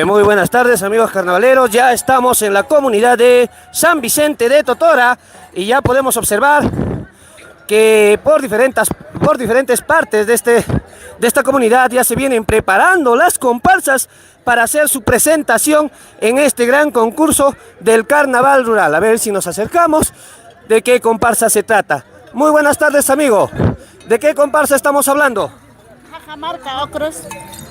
Muy buenas tardes, amigos carnavaleros. Ya estamos en la comunidad de San Vicente de Totora y ya podemos observar que por diferentes partes de esta comunidad ya se vienen preparando las comparsas para hacer su presentación en este gran concurso del carnaval rural. A ver si nos acercamos de qué comparsa se trata. Muy buenas tardes, amigo. ¿De qué comparsa estamos hablando? Cajamarca Ocros.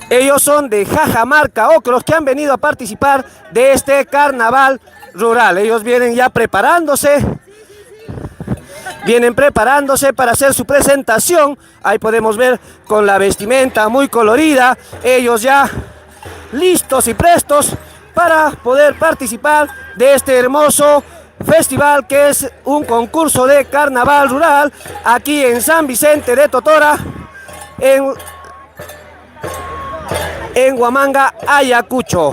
Ellos son de Cajamarca Ocros, que han venido a participar de este carnaval rural. Ellos vienen ya preparándose para hacer su presentación. Ahí podemos ver con la vestimenta muy colorida, ellos ya listos y prestos para poder participar de este hermoso festival que es un concurso de carnaval rural aquí en San Vicente de Totora, en Huamanga, Ayacucho.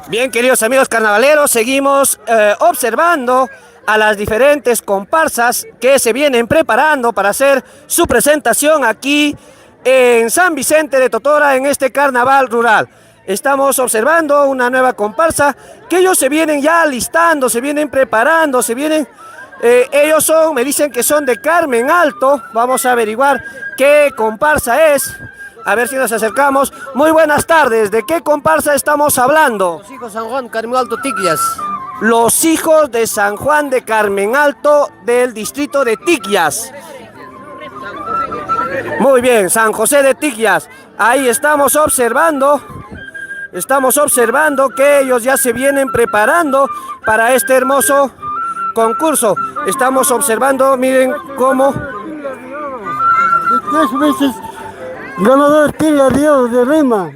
Bien, queridos amigos carnavaleros, seguimos observando a las diferentes comparsas que se vienen preparando para hacer su presentación aquí en San Vicente de Totora en este carnaval rural. Estamos observando una nueva comparsa que ellos se vienen ya alistando, se vienen preparando, ellos me dicen que son de Carmen Alto. Vamos a averiguar qué comparsa es. A ver si nos acercamos. Muy buenas tardes. ¿De qué comparsa estamos hablando? Los hijos San Juan, Carmen Alto, Tiquias. Los hijos de San Juan de Carmen Alto del distrito de Tiquias. Muy bien, San José de Tiquias. Ahí estamos observando que ellos ya se vienen preparando para este hermoso concurso. Estamos observando, miren cómo 3 veces ganador Tinga de Oro de Lima.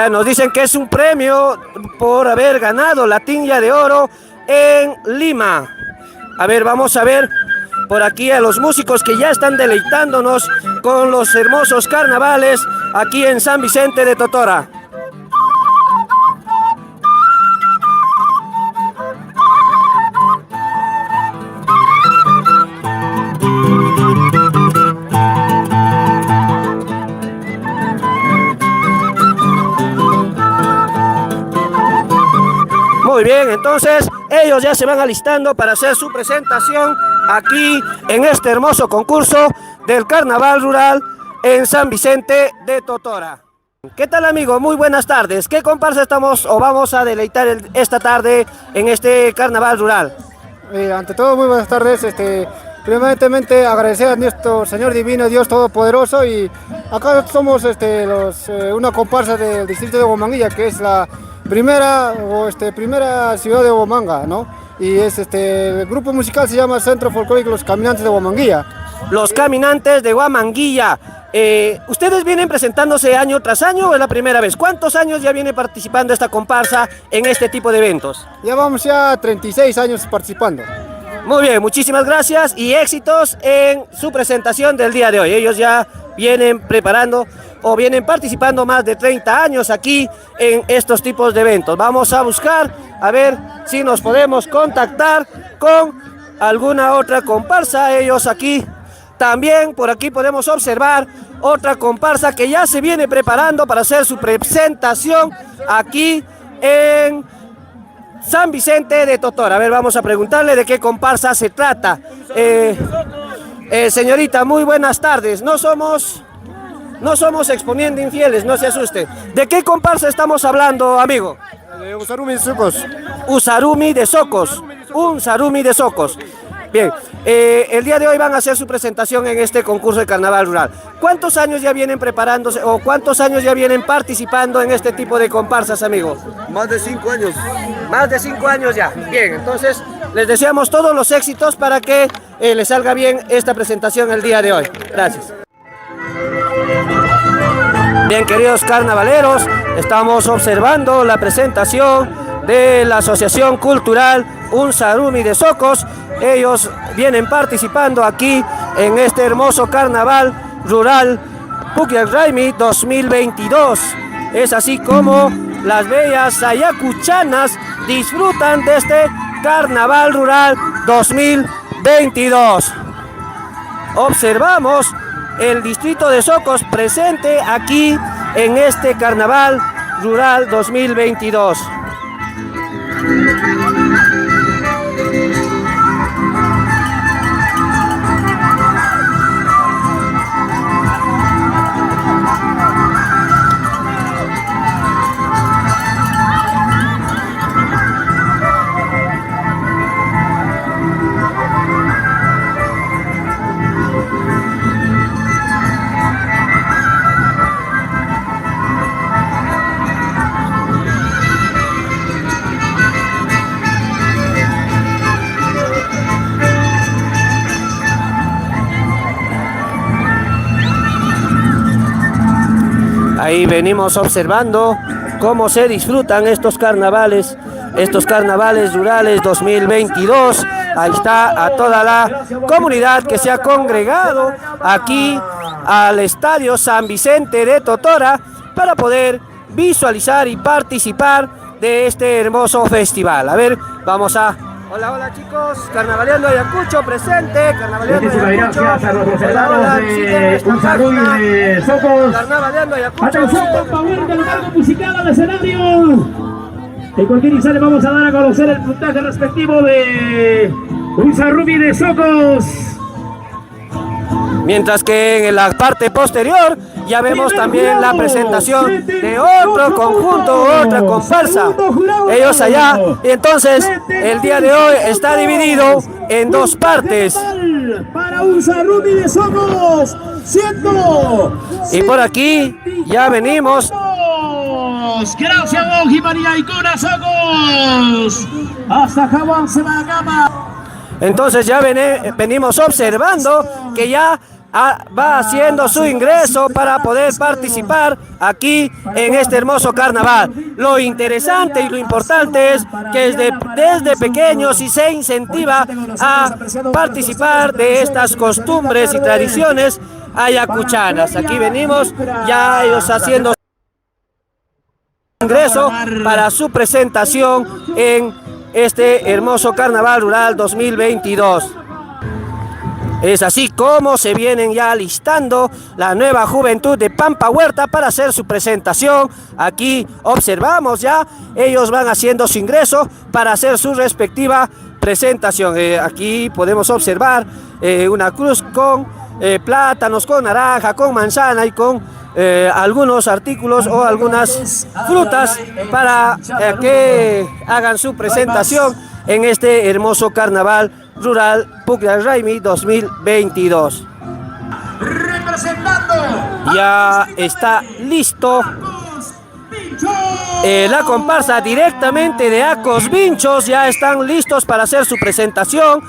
Nos dicen que es un premio por haber ganado la Tinga de Oro en Lima. A ver, vamos a ver por aquí a los músicos que ya están deleitándonos con los hermosos carnavales aquí en San Vicente de Totora. Muy bien, entonces ellos ya se van alistando para hacer su presentación aquí en este hermoso concurso del carnaval rural en San Vicente de Totora. ¿Qué tal, amigo? Muy buenas tardes. ¿Qué comparsa vamos a deleitar esta tarde en este carnaval rural? Ante todo, muy buenas tardes. Primeramente agradecer a nuestro Señor Divino, Dios Todopoderoso, y acá somos una comparsa del distrito de Huamanga, que es la primera ciudad de Huamanga, ¿no? Y el grupo musical se llama Centro Folclórico Los Caminantes de Huamanga. Los Caminantes de Huamanga. ¿Ustedes vienen presentándose año tras año o es la primera vez? ¿Cuántos años ya viene participando esta comparsa en este tipo de eventos? Ya vamos 36 años participando. Muy bien, muchísimas gracias y éxitos en su presentación del día de hoy. Ellos ya vienen participando más de 30 años aquí en estos tipos de eventos. Vamos a buscar a ver si nos podemos contactar con alguna otra comparsa. Ellos aquí también, por aquí podemos observar otra comparsa que ya se viene preparando para hacer su presentación aquí en San Vicente de Totora. A ver, vamos a preguntarle de qué comparsa se trata. Señorita, muy buenas tardes. No somos exponiendo infieles, no se asuste. ¿De qué comparsa estamos hablando, amigo? De Usarumi de Socos. Usarumi de Socos. Un Sarumi de Socos. Bien, el día de hoy van a hacer su presentación en este concurso de carnaval rural. ¿Cuántos años ya vienen preparándose o cuántos años ya vienen participando en este tipo de comparsas, amigo? Más de 5 años. Más de 5 años ya. Bien, entonces les deseamos todos los éxitos para que les salga bien esta presentación el día de hoy. Gracias. Bien, queridos carnavaleros, estamos observando la presentación de la Asociación Cultural Un Sarumi de Socos. Ellos vienen participando aquí en este hermoso carnaval rural Pukyat Raimi 2022. Es así como las bellas ayacuchanas disfrutan de este carnaval rural 2022. Observamos el distrito de Socos presente aquí en este Carnaval Rural 2022. Ahí venimos observando cómo se disfrutan estos carnavales rurales 2022. Ahí está a toda la comunidad que se ha congregado aquí al Estadio San Vicente de Totora para poder visualizar y participar de este hermoso festival. A ver, vamos a... Hola chicos, Carnavaleando Ayacucho presente, Carnavaleando Ayacucho. Gracias a los reservados de Unzarrubi de Socos. Carnavaleando Ayacucho. Atención, Pampa Huerta, el marco musical al escenario. En cualquier instante vamos a dar a conocer el puntaje respectivo de Unzarrubi de Socos. Mientras que en la parte posterior ya vemos también la presentación de otro conjunto, otra comparsa. Ellos allá, y entonces el día de hoy está dividido en dos partes. Para Unzarrubi de Socos, y por aquí ya venimos. Gracias, Oji María Icona Socos. Hasta Jabón se va a cama. Entonces ya venimos observando que ya va haciendo su ingreso para poder participar aquí en este hermoso carnaval. Lo interesante y lo importante es que desde pequeños y se incentiva a participar de estas costumbres y tradiciones ayacuchanas. Aquí venimos ya ellos haciendo ingreso para su presentación en este hermoso Carnaval Rural 2022. Es así como se vienen ya alistando la nueva juventud de Pampa Huerta para hacer su presentación. Aquí observamos ya, ellos van haciendo su ingreso para hacer su respectiva presentación. Aquí podemos observar una cruz con plátanos, con naranja, con manzana y con algunos artículos o algunas frutas para que hagan su presentación en este hermoso Carnaval Rural Pucllaraimi 2022. Ya está listo la comparsa directamente de Acos Vinchos, ya están listos para hacer su presentación.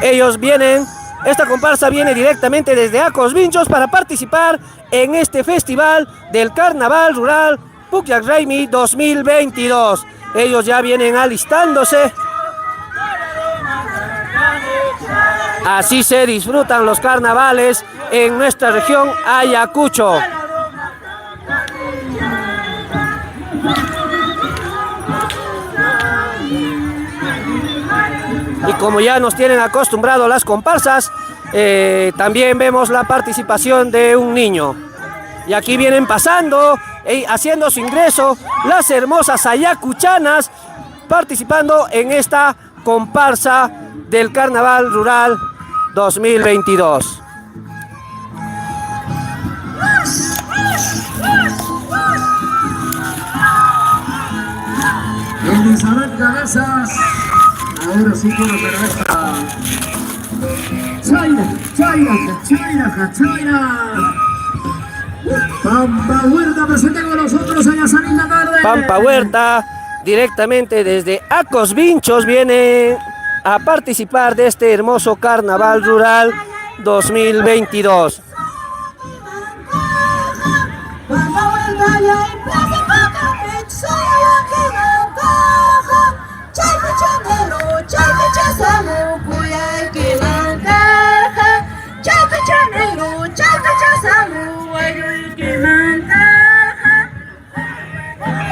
Ellos vienen, esta comparsa viene directamente desde Acos Vinchos para participar en este festival del Carnaval Rural Pucllaraimi 2022. Ellos ya vienen alistándose. Así se disfrutan los carnavales en nuestra región Ayacucho. Y como ya nos tienen acostumbrados las comparsas, también vemos la participación de un niño. Y aquí vienen pasando, haciendo su ingreso, las hermosas ayacuchanas, participando en esta comparsa del Carnaval Rural 2022. Elizabeth Cabezas, ahora sí con la cerveza. Chaira. Pampa Huerta presente con nosotros allá San la tarde. Pampa Huerta, directamente desde Acos Vinchos, viene a participar de este hermoso Carnaval Rural 2022.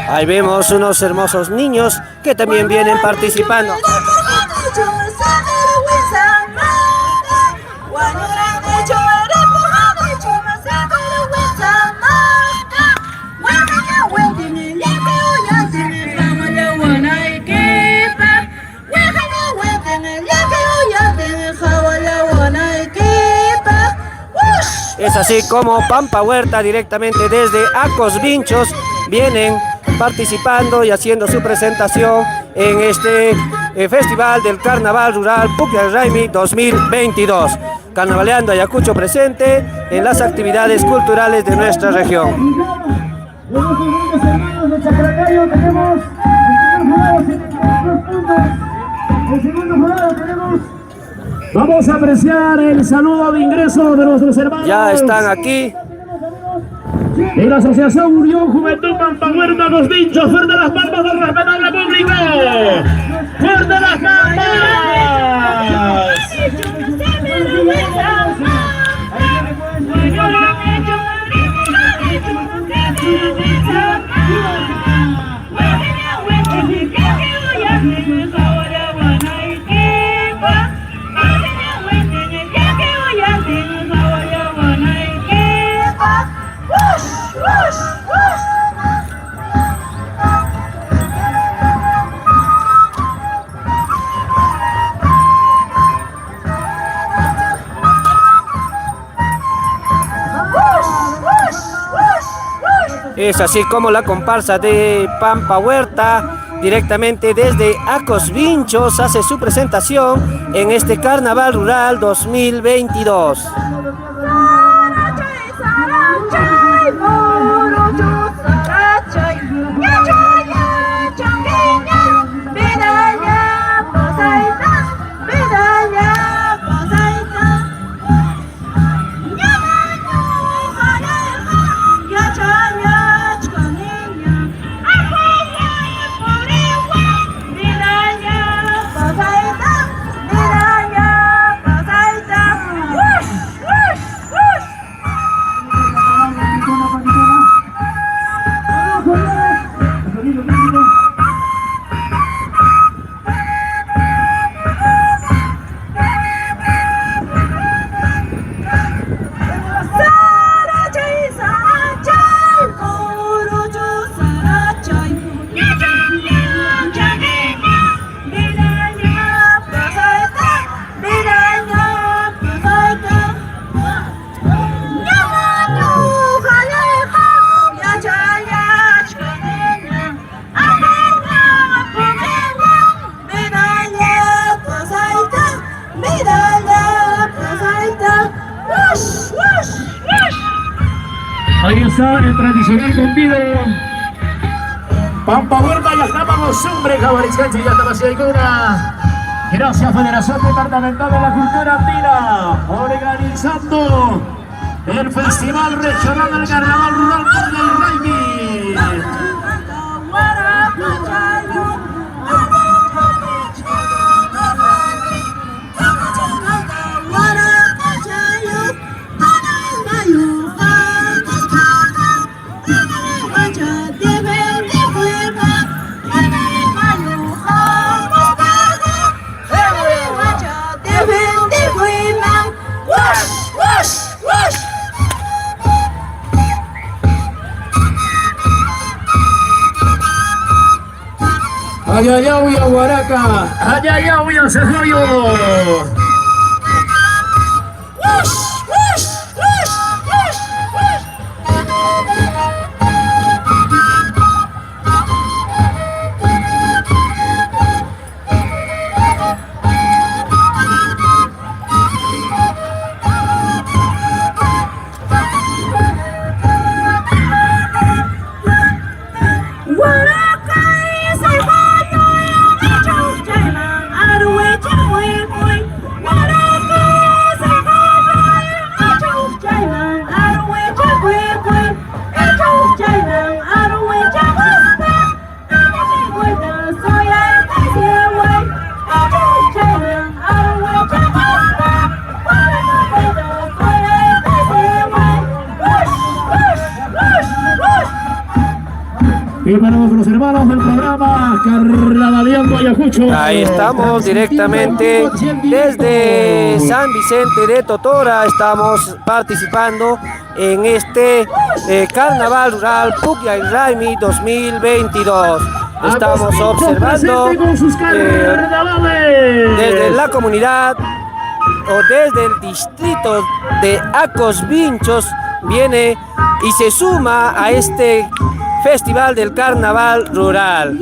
Ahí vemos unos hermosos niños que también vienen participando. Es así como Pampa Huerta directamente desde Acos Vinchos vienen participando y haciendo su presentación en este Festival del Carnaval Rural Pucallaraimi 2022. Carnavaleando Ayacucho presente en las actividades culturales de nuestra región. Vamos a apreciar el saludo de ingreso de nuestros hermanos. Ya están aquí. En la Asociación Unión Juventud Pampa Huerta Los Vinchos. ¡Fuerte las palmas del respetable público! ¡Fuerte las palmas! Es así como la comparsa de Pampa Huerta directamente desde Acos Vinchos hace su presentación en este Carnaval Rural 2022. Ahí está el tradicional convido. Pampa Huerta, ya estamos, hombre, Jabarizcanchi, ya está vacía y cura. Gracias, Federación Departamental de la Cultura Andina, organizando el Festival Regional del Carnaval Rural Pucallaraimi. Ayayau ya Huaraca, ayayau ya Cejoyo. Y para nuestros hermanos del programa Carnavaleando Ayacucho. Ahí estamos directamente desde San Vicente de Totora. Estamos participando en este Carnaval Rural Pucallaraimi 2022. Estamos observando desde la comunidad o desde el distrito de Acosvinchos viene y se suma a este festival del carnaval rural.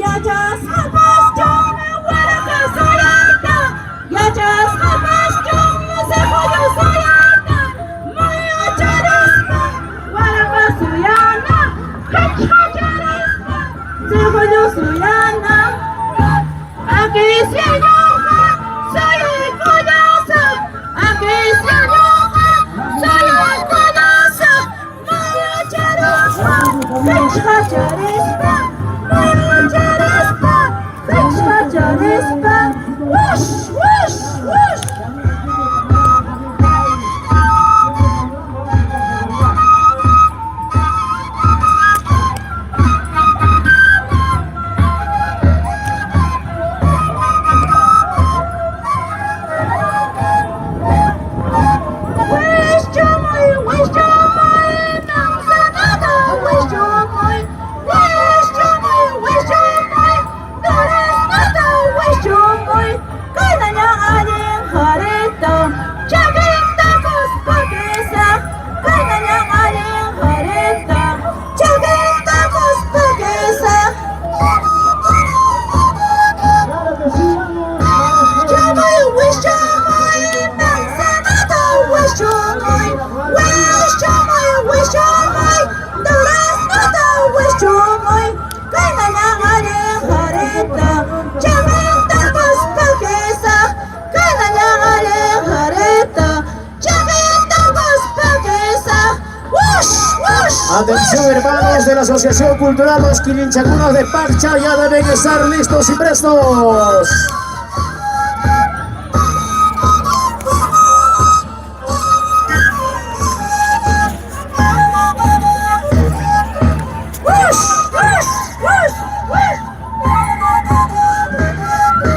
Atención, hermanos de la Asociación Cultural Los Quilinchacunos de Parcha, ya deben estar listos y prestos.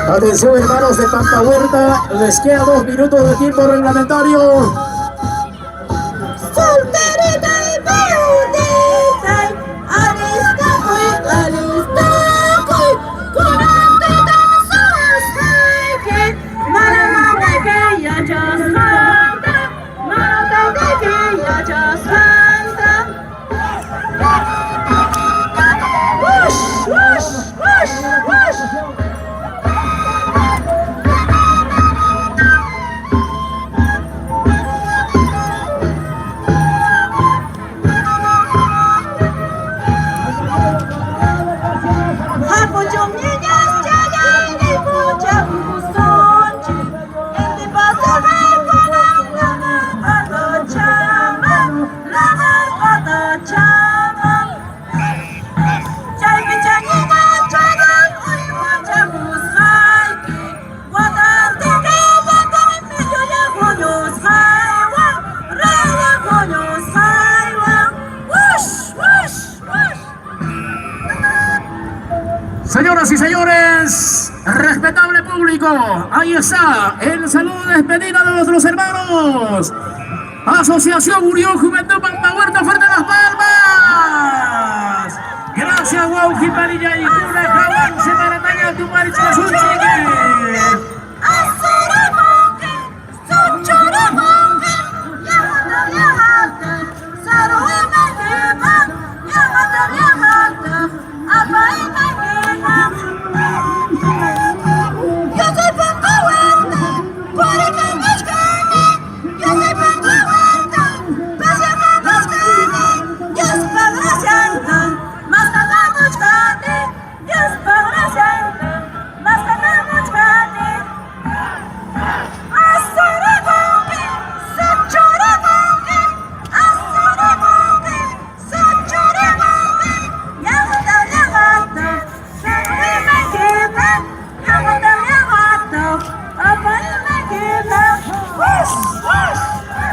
Atención, hermanos de Pampa Huerta, les queda 2 minutos de tiempo reglamentario. Señoras y señores, respetable público, ahí está el saludo de despedida de nuestros hermanos. Asociación Unión Juventud Pampa Huerta, fuerte las palmas. Gracias, Wauji Parilla y Cura Jabán, Semarataña, Tumarich,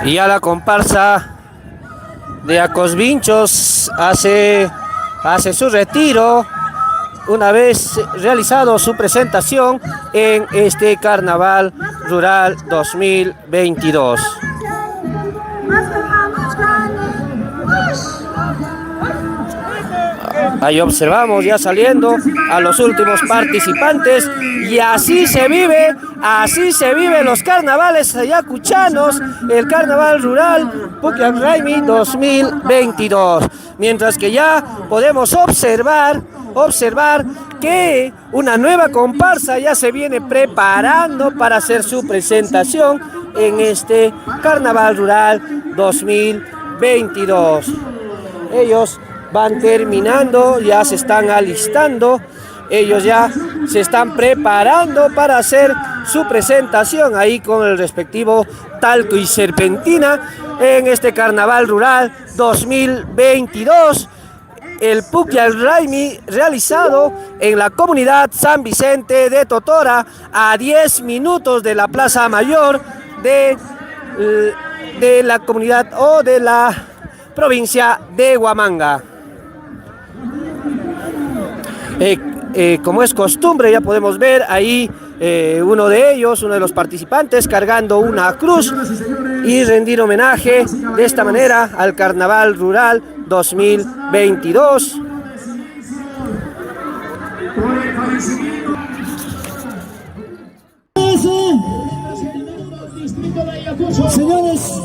Y a la comparsa de Acosvinchos hace su retiro una vez realizado su presentación en este Carnaval Rural 2022. Ahí observamos ya saliendo a los últimos participantes y así se vive los carnavales ayacuchanos, el carnaval rural Pucllay 2022. Mientras que ya podemos observar que una nueva comparsa ya se viene preparando para hacer su presentación en este carnaval rural 2022. Ellos van terminando, ya se están alistando, ellos ya se están preparando para hacer su presentación ahí con el respectivo talco y serpentina en este carnaval rural 2022. El Pucllay realizado en la comunidad San Vicente de Totora, a 10 minutos de la Plaza Mayor de la comunidad o de la provincia de Huamanga. Como es costumbre, ya podemos ver ahí uno de los participantes cargando una cruz y rendir homenaje de esta manera al Carnaval Rural 2022. Señores,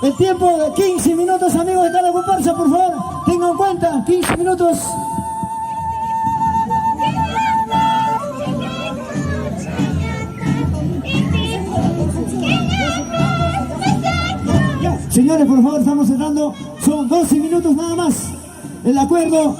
el tiempo de 15 minutos, amigos de cada comparsa, por favor, tengan en cuenta, 15 minutos. Señores, por favor, estamos cerrando, son 12 minutos nada más, el acuerdo.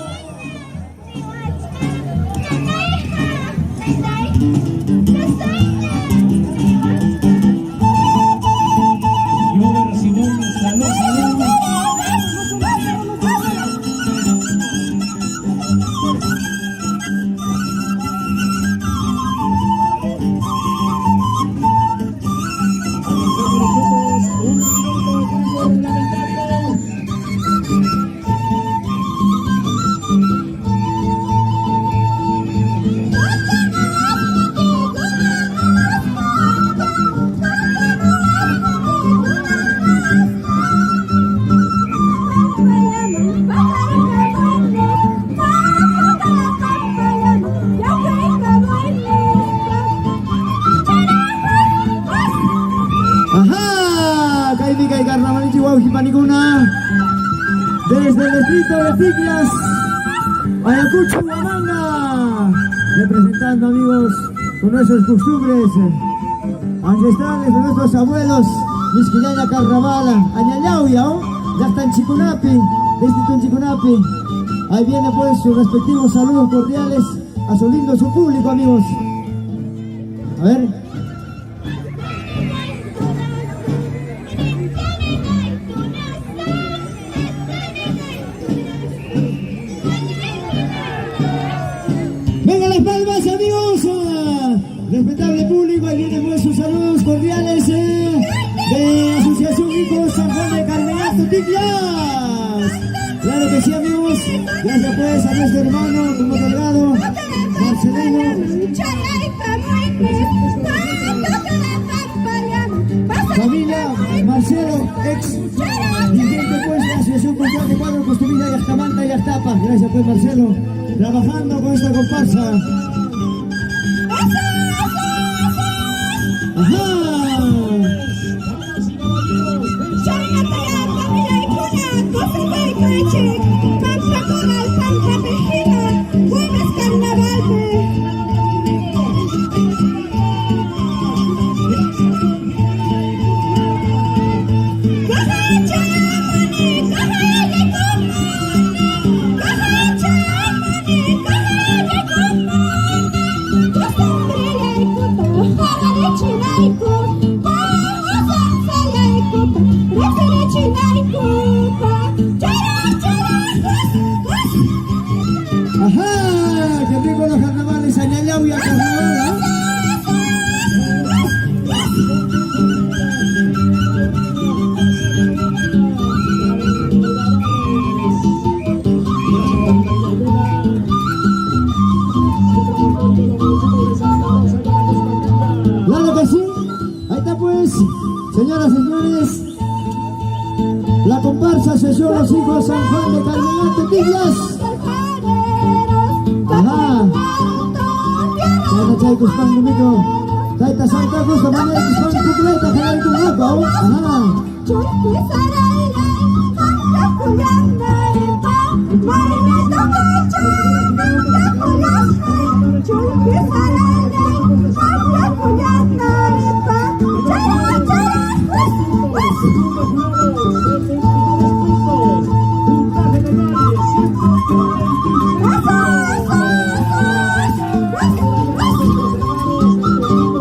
Desde el distrito de Tiglas, Ayacucho, Huamanga, representando, amigos, con nuestras costumbres ancestrales de nuestros abuelos, Misquillaya Carnavala, Añayauya, ya está en Chicunapi, distrito en Chicunapi. Ahí viene pues sus respectivos saludos cordiales a su lindo su público, amigos. A ver. Venga las palmas, amigos, respetable público, ahí vienen pues sus saludos cordiales de Asociación Hijos San Juan de Carmenato Tiglas. Claro que sí, amigos, gracias pues a nuestro hermano, como Delgado, Marcelino, familia Marcelo, ex dirigente pues de la Asociación Cultural de Cuadro, Costumilla y Ajtamanta y Ajtapa. Gracias pues, Marcelo, trabajando con esta comparsa. ¡Ajá! ¡Ajá! ¡Qué rico los carnavales! ¡Añayauya carnaval! Claro que sí. Ahí está pues, señoras y señores, la comparsa Asociación Los Hijos San Juan de Carmenato Tiglas. Ana chay kuspan numiko. Taita Santa Cruz, manera kuspan kukuleta kaya itong ako. Aha.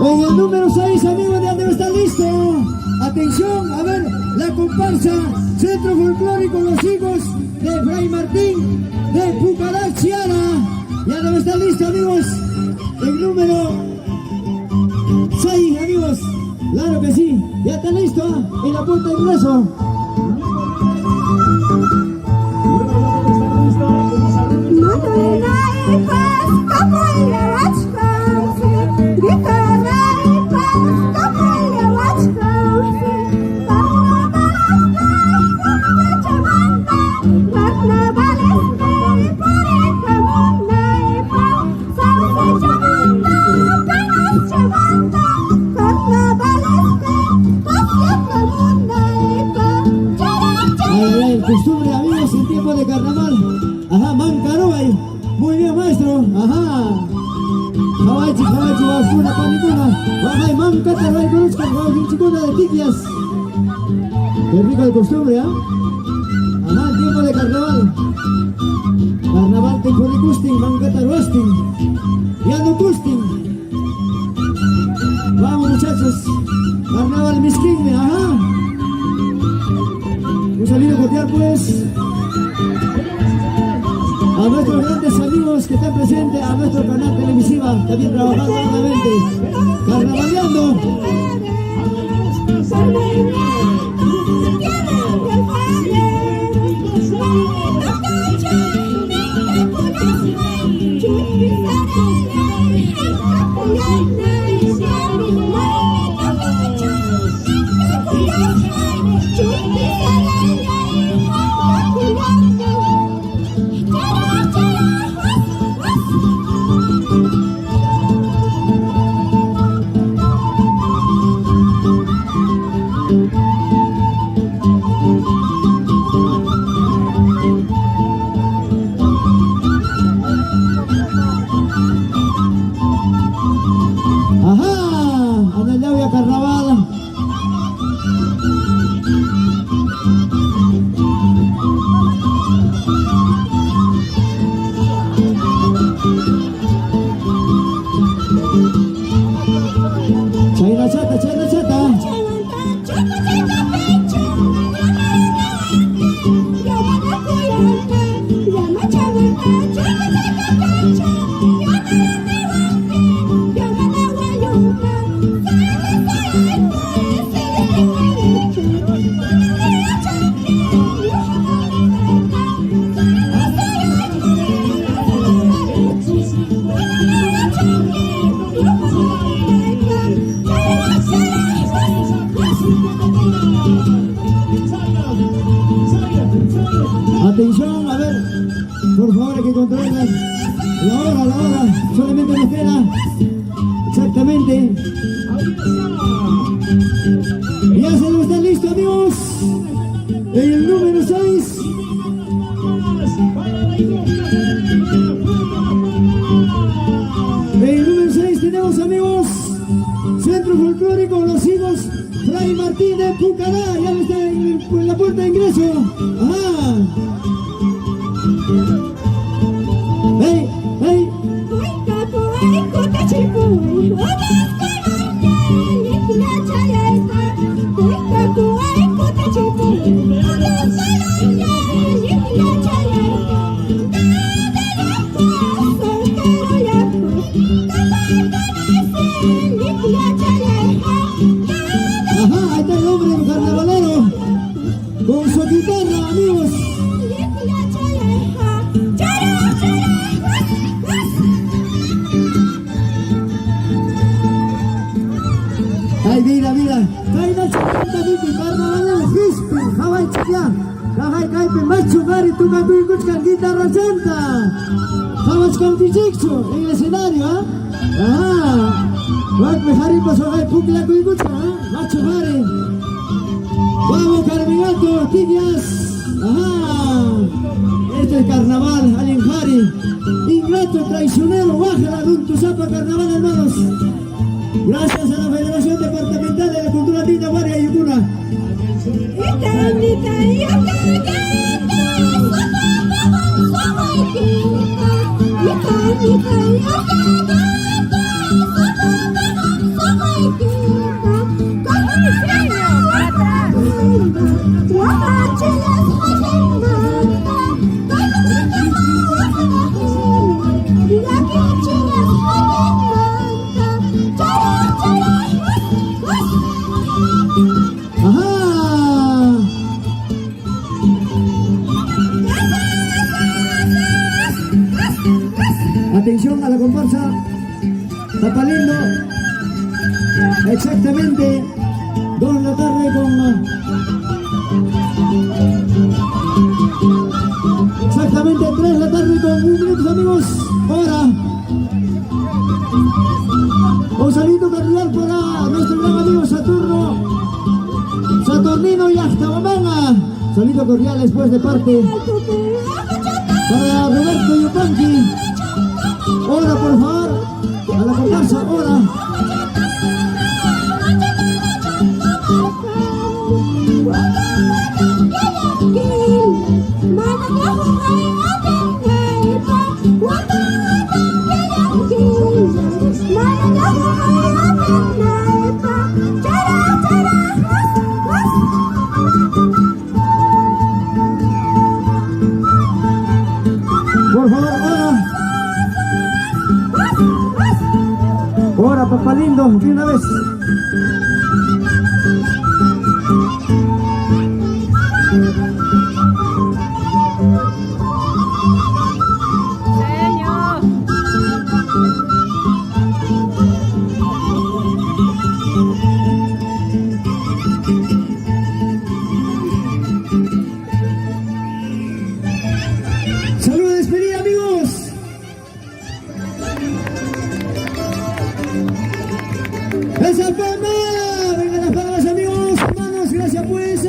En el número 6, amigos, ya debe estar listo. Atención, a ver, la comparsa Centro Folclórico Los Hijos de Fray Martín de Pucará, Chiara. Ya debe estar listo, amigos. El número 6, amigos. Claro que sí, ya está listo, en la puerta de ingreso. Costumbre, amigos, en tiempo de carnaval. Ajá, Mancaroy. Muy bien, maestro. Ajá. Hawaii, basura, panicuna. Bajay, mancata, no hay conozcan, chicuna de tiquias. Qué rico de costumbre, ¿ah? Ajá, en tiempo de carnaval. Carnaval, tiempo de custing, mancata, roasting. Ya no custing. Vamos, muchachos. Carnaval, misquinme, ajá. Un saludo cordial, pues, a nuestros grandes amigos que están presentes, a nuestro canal televisiva, también trabajando nuevamente, carnavaleando. Atención, a ver, por favor, hay que controlar la hora, solamente me espera, exactamente. Ya se lo están listos, amigos, en el número 6. En el número 6 tenemos, amigos, Centro Folclórico Los Hijos Fray Martín de Pucará, ya está en la puerta de ingreso. Ajá. ¡Hey! ¡Hey! Ajá, ahí está el hombre carnavalero con su guitarra, amigos. Ay, mira, kaina chakanta dito, carnavalero, fispi, Hawaii chakya, Hawaii kaipe, machungari, tu kapi, kuchkan, guitarra santa, Hawaii con en el escenario, ¿ah? Hari pasó a Pukla Cuicucha, Macho Mare. Vamos, Carminato, Tibias. Este es carnaval, Alenjari. Ingrato, traicionero, baja la Runtuzapa, carnaval, hermanos. Gracias a la Federación Departamental de la Cultura Andina, Guaria y Yukuna. Atención a la comparsa Papalindo, exactamente 2 de la tarde con exactamente 3 de la tarde con 1 minuto, amigos. Ahora un saludo cordial para nuestro gran amigo Saturnino y Ajtabamanga. Saludo cordial después de parte para Roberto Yupanqui. Ahora, por favor, a la comparsa, ahora. Por favor, ahora. Ahora, papá lindo, de una vez. Saludos de despedida, amigos. ¡Esa palma! Vengan las palmas, amigos, hermanos, gracias pues.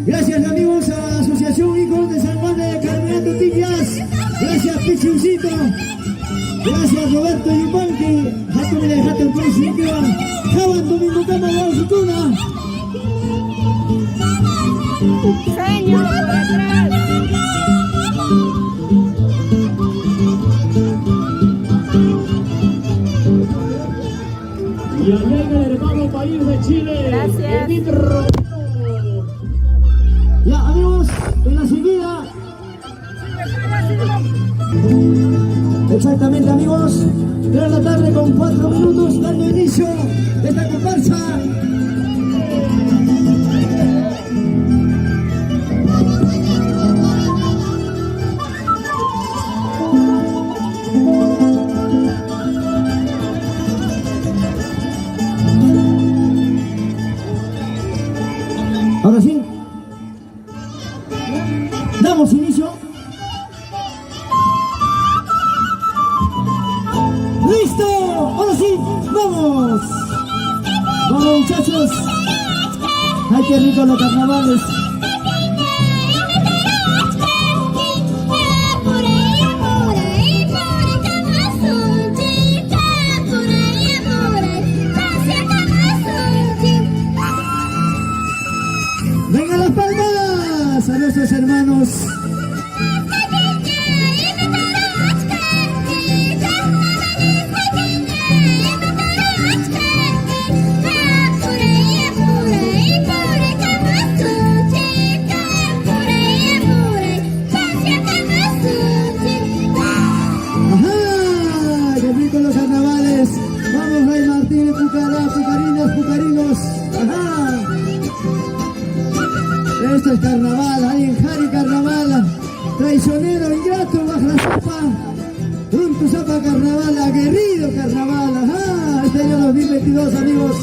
Gracias, amigos, a la Asociación Hijos de San Juan de Carminato Tibias. Gracias, Pichucito. Gracias, Roberto Yupanqui. Jato Mile, Jato Principio. Jaban Domingo Cama, Guajutuna. Señor, por atrás. Y allá en el hermano país de Chile. Gracias. Edith Romero. Ya, amigos, en la seguida. Exactamente, amigos. 3 de la tarde con 4 minutos, dando inicio de esta comparsa. Ahora sí, damos inicio. ¡Listo! Ahora sí, vamos. Vamos, muchachos. ¡Ay, qué rico los carnavales! ¡Venga las palmas a nuestros hermanos! ¡Ajá! ¡Qué rico los carnavales! ¡Vamos, Rey Martín, pucarinas, pucarinos! ¡Ajá! Esto es carnaval, Alenjari carnaval, traicionero, ingrato, baja la sopa, Runtu Zapa carnaval, aguerrido carnaval, ajá, este año 2022, amigos.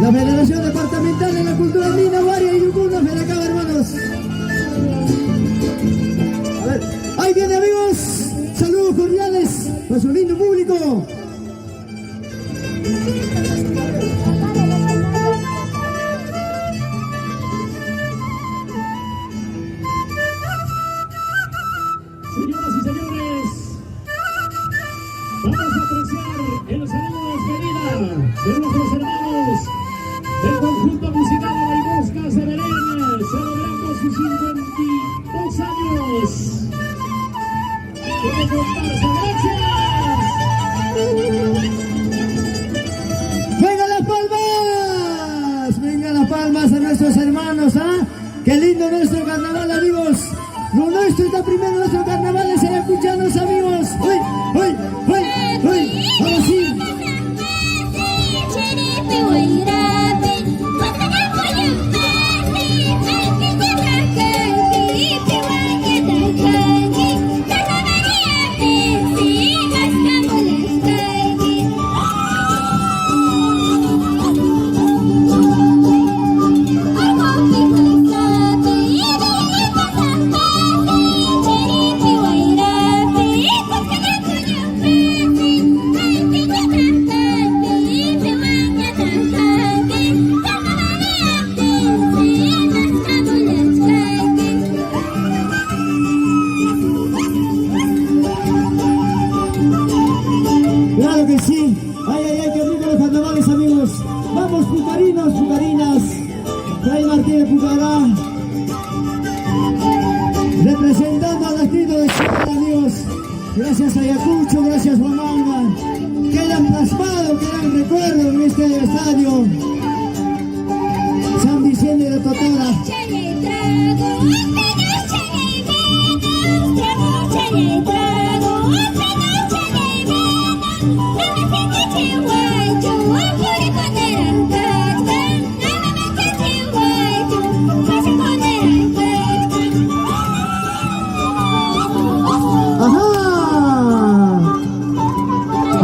La Federación Departamental de la Cultura Andina, Guaria y Yukuna, ven acá, hermanos. A ver, ahí viene, amigos, saludos cordiales, para su lindo público. Señoras y señores, vamos a apreciar el saludo de despedida de nuestros hermanos del conjunto musical Abaibuscas de Belén, celebrando sus 52 años. ¡Qué comparsa! ¡Gracias! ¡Venga las palmas! ¡Venga las palmas a nuestros hermanos! ¿Ah? ¡Qué lindo nuestro carnaval, amigos! Lo nuestro está primero, nuestro carnaval es escucharnos, amigos. ¡Uy! ¡Uy! ¡Uy! ¡Uy! ¡Ahora sí! Claro que sí. Ay, ay, ay, qué rico los carnavales, amigos. Vamos, pucarinos, pucarinas. Fray Martínez Pucará. Representando al distrito de Chile, amigos. Gracias a Ayacucho, gracias Huamanga. Quedan plasmados, quedan recuerdos en este estadio. San Vicente de Totora.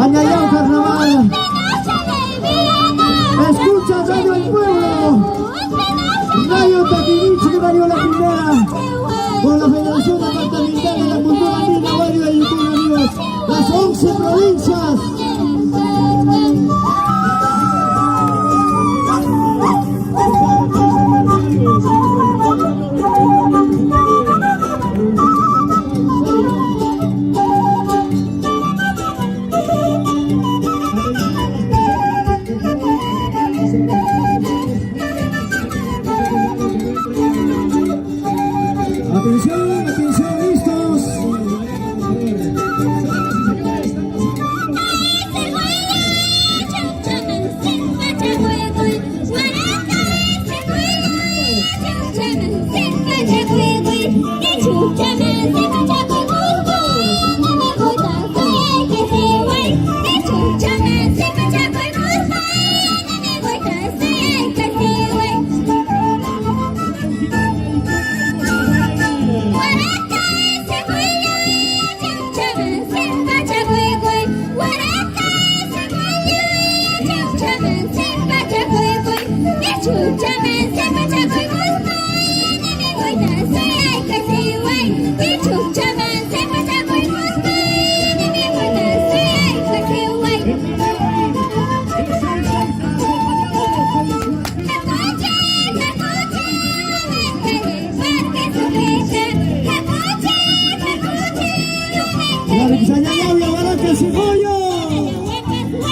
Añayao Carnaval. Escucha Radio El Pueblo. Radio Taquinichi que Radio La Primera. Con la Federación Departamental de la Cultura Andina, Radio de YouTube, amigos. Las 11 provincias. Atención, atención, listos.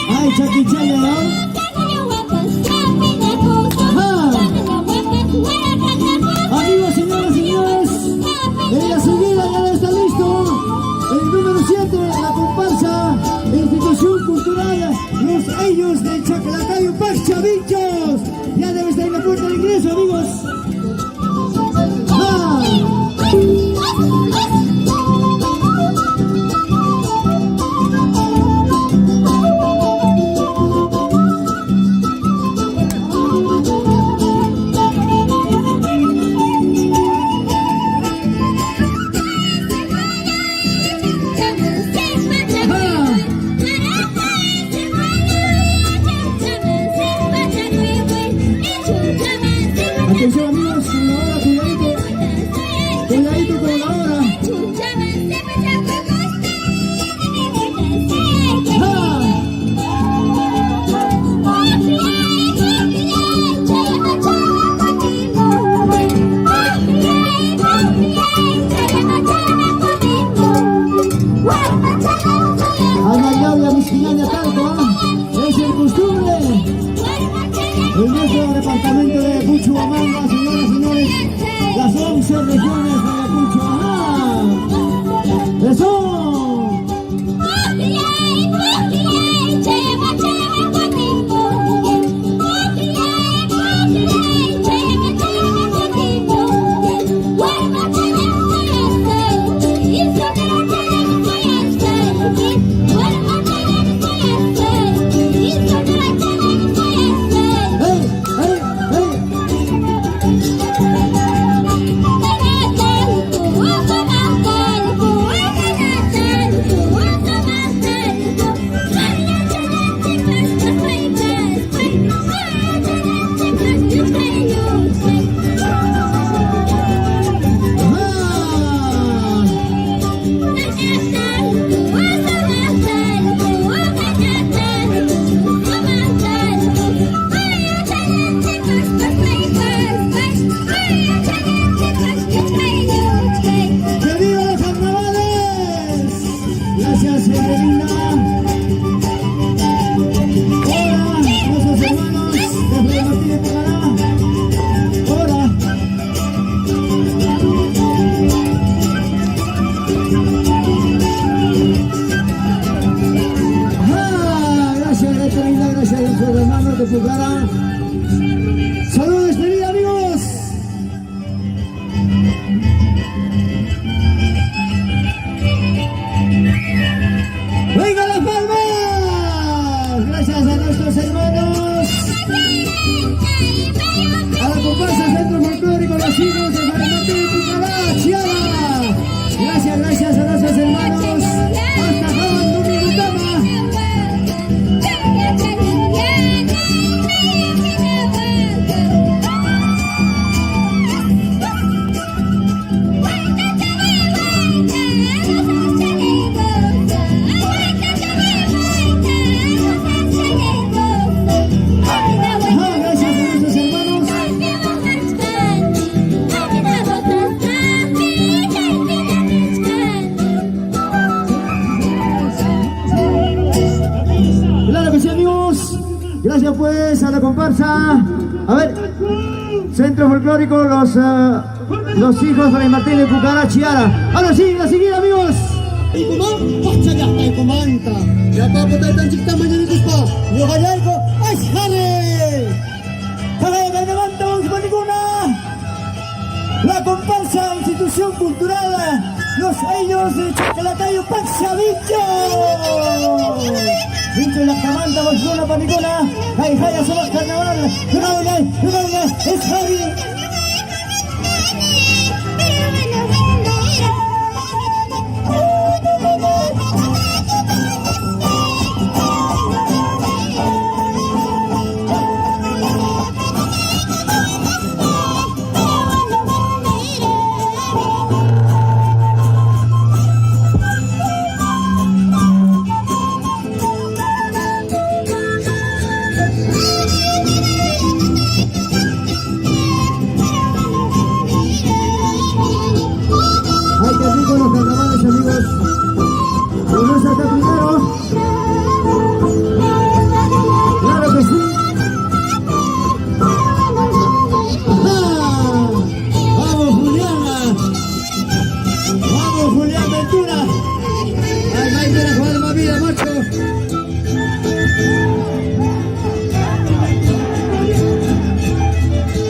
Ay, chaquichana, ¿no? Amigos, señoras y señores, en la subida ya está listo el número 7, la comparsa Institución Cultural Los Ellos del Chaclacayo Pachavichos. Ya debe estar en la puerta de ingreso, amigos. Huamanga, señoras y señores, las 11 regiones de Ayacucho. ¡Ajá! ¡Eso! Saludos, queridos amigos. ¡Venga las palmas! Gracias a nuestros hermanos. A la comparsa Centro Folclórico Los Hijos de Martín y Pucará, Chiara. Gracias a nuestros hermanos. Hasta Javan, Domingo Tama. Gracias pues a la comparsa. A ver, Centro Folclórico Los Hijos de Martín de Pucará, Chiara. Ahora sí, la siguiente, amigos. La comparsa Institución Cultural Los Ellos de Chacalacayo, Paxavicho. Dentro de la camanta, Barcelona, Panicona, Jaijaya, somos carnaval, es Javi.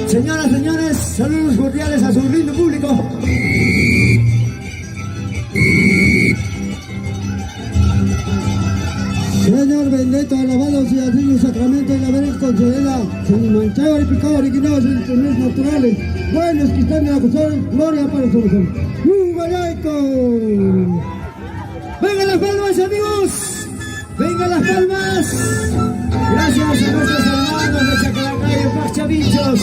Señoras, señores, saludos cordiales a su lindo público. Señor bendito, alabado sea el Niño Sacramento y la Virgen concedida, sin manchado y pecado originados en los naturales, buenos que están en la cosa, gloria para su Señor. ¡Vengan las palmas, amigos! ¡Vengan las palmas! Gracias a nuestros hermanos de Chacalacayo, Pachavichos.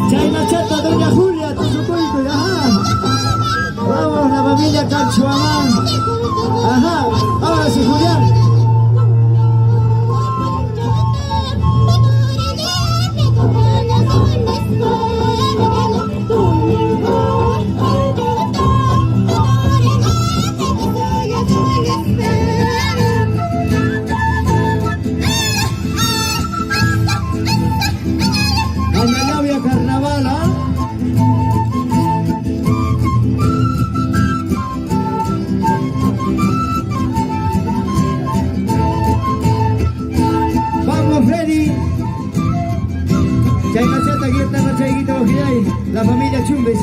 Chayma Chata, Doña Julia, Tosucoito, ajá. Vamos, la familia Canchuamán. Ajá, ahora sí, Julián. la familia Chumbes.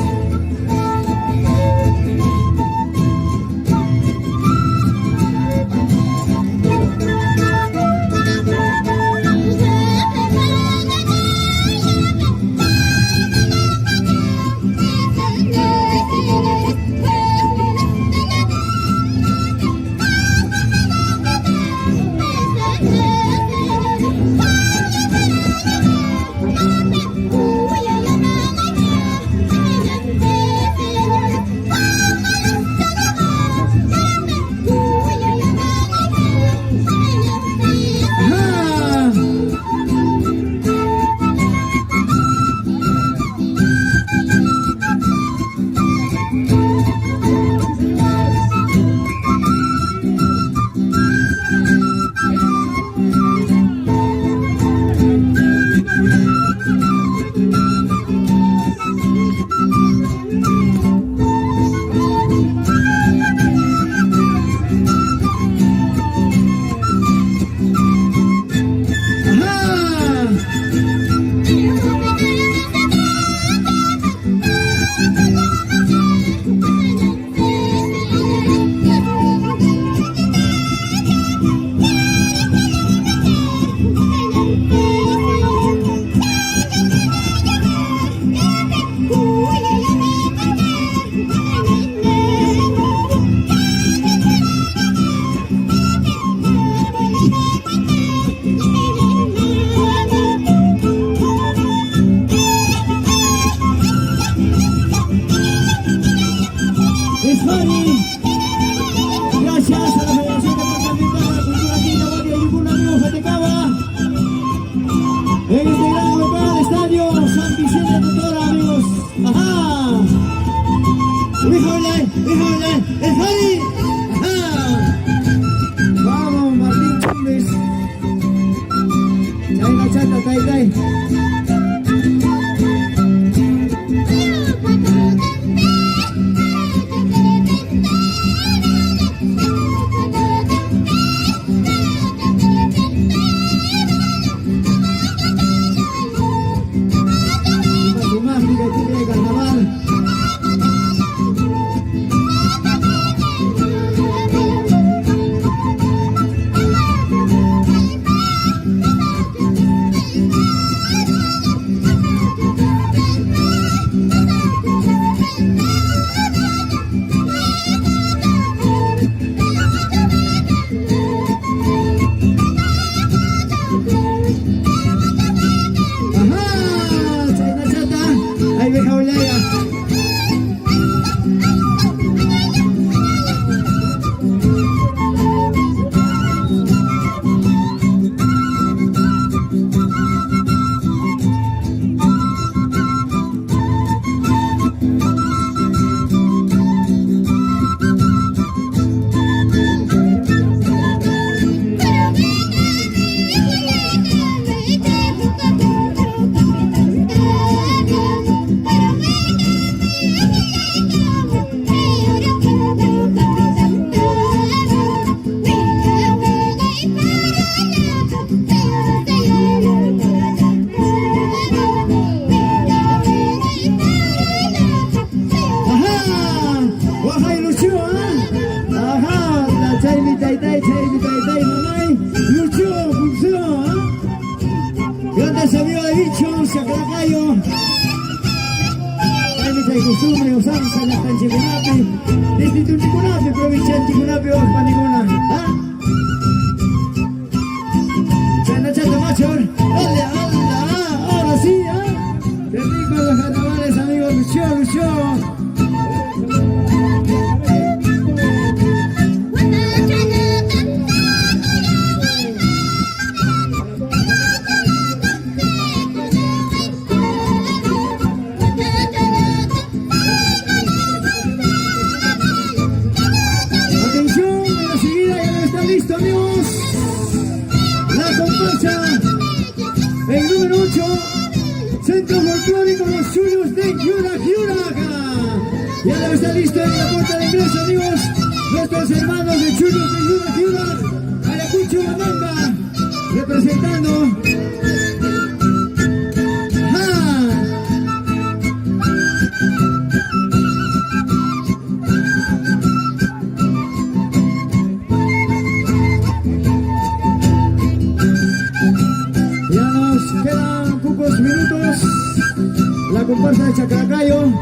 la comparsa de Chaclacayo,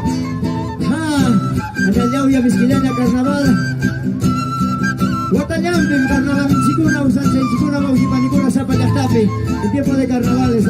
Analauya Misquilena Carnaval, Guatayambe Carnaval Minchicuna, Usancha Minchicuna, Maujipanicuna, Zapatastapi, en tiempo de carnavales,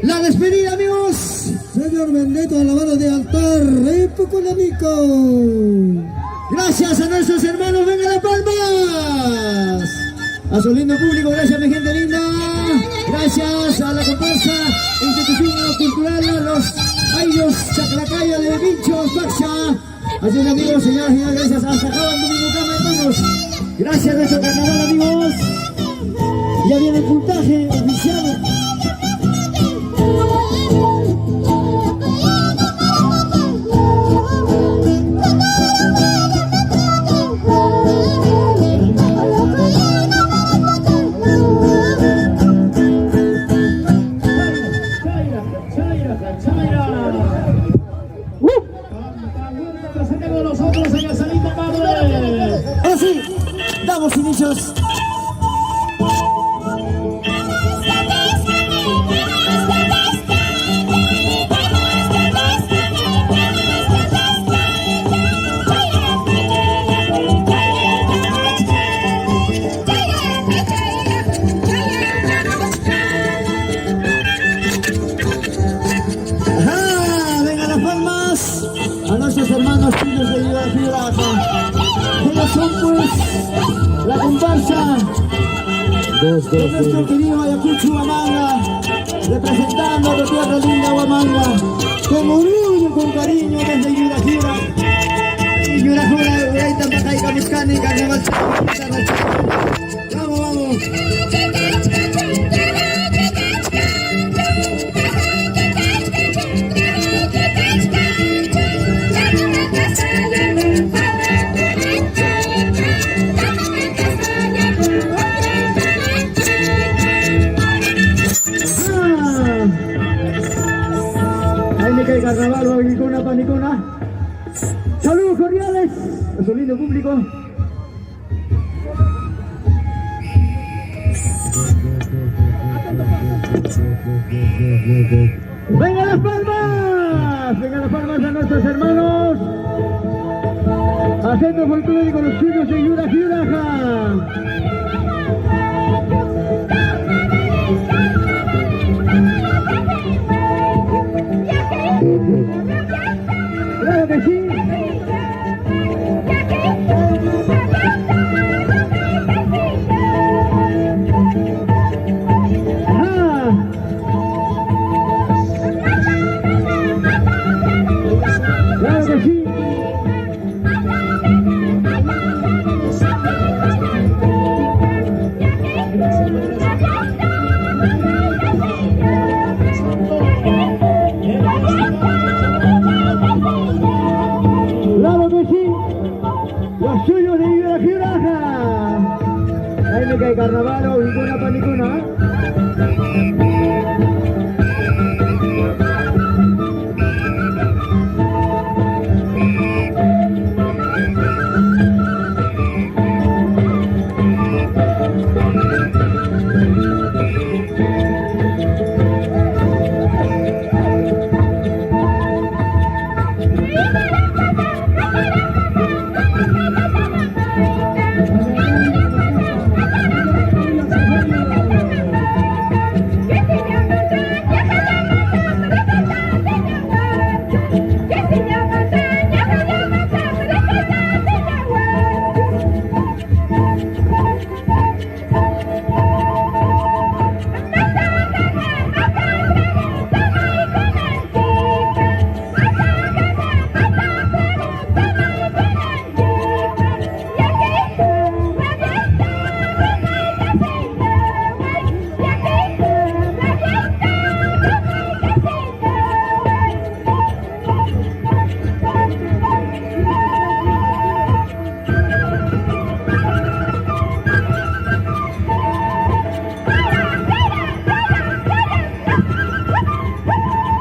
La despedida, amigos. Señor Benedetto a la mano de altar, Epocolamico. Gracias a nuestros hermanos, venga las palmas. A su lindo público, gracias mi gente linda. Gracias a la comparsa, institución cultural, a los ayos, Chaclacayo, de Vincho, Faxa. Así es, amigos, señoras y señores, gracias. Hasta acá, Domingo Cama, hermanos. Gracias a nuestro carnaval, amigos. Ya viene el puntaje oficial. Así, damos inicios. A nuestros hermanos chinos de Yuraja. Ellos son pues la comparsa de nuestro querido Ayacucho Huamanga, representando a la tierra linda Huamanga, con orgullo, con cariño desde Yurajira. Yurajura, Uraita, Macay, Camiscani, Carnaval, vamos, vamos. El carnaval, Babilicona, Panicona. Saludos cordiales a su lindo público. ¡Venga las palmas! ¡Venga las palmas a nuestros hermanos! Acento folclórico, los chinos de Yuraja. ¡Claro que sí! ¡Claro que sí!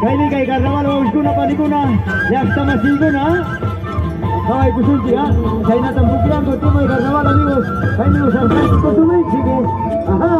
Kaini kay karnaval uskuna panikuna yakta masiguna. Kawai kusunti ha. Kaina tambukian ko tumay karnaval amigos. Kaini usar ko tumay sige. Aha.